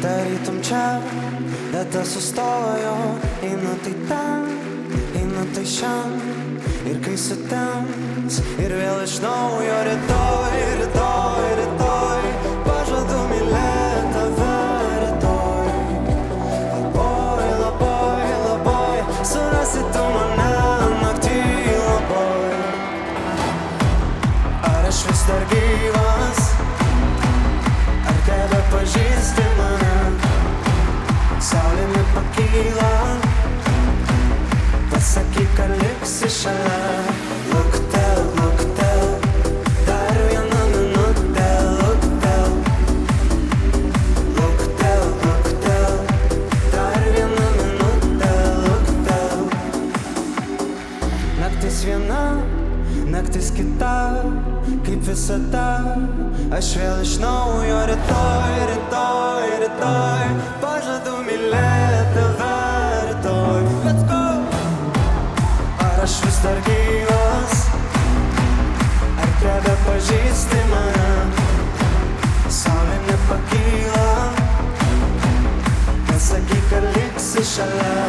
Tarytum čia, vieta sustojo, eina tai ten, eina tai šiam. Ir kai sutems, ir vėl iš naujo rytoj, rytoj, rytoj, pažadu mylėti tave rytoj. Labai, labai, labai, surasi tu mane naktį labai. Ar aš vis dar gyvas, ar tebe pažįsti mane? Saulė nepakyla, pasakyk, ar liksi šalia. Luktel, luktel, dar vieną minutę. Luktel, luktel, luktel, dar vieną minutę. Luktel. Naktis viena, naktis kita, kaip visada. Aš vėl iš naujo rytoj, rytoj, rytoj, pažadu mylėti tave rytoj. Let's go! Ar aš vis dar gyvas, ar tebe pažįsti mane? Saulė nepakyla, pasakyk, ar liksi šalia.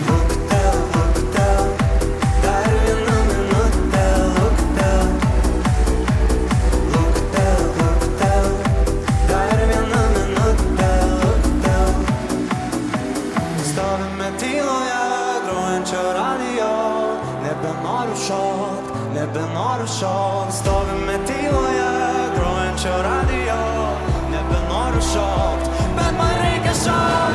Luktel, luktel, dar vieną minutę. Luktel, luktel, luktel, dar vieną minutę. Luktel. Stovime tyloje grojančio radijo, nebenoriu šokt, nebenoriu šokt. Stovime tyloje grojančio radijo, nebenoriu šokt, bet man reikia šokt.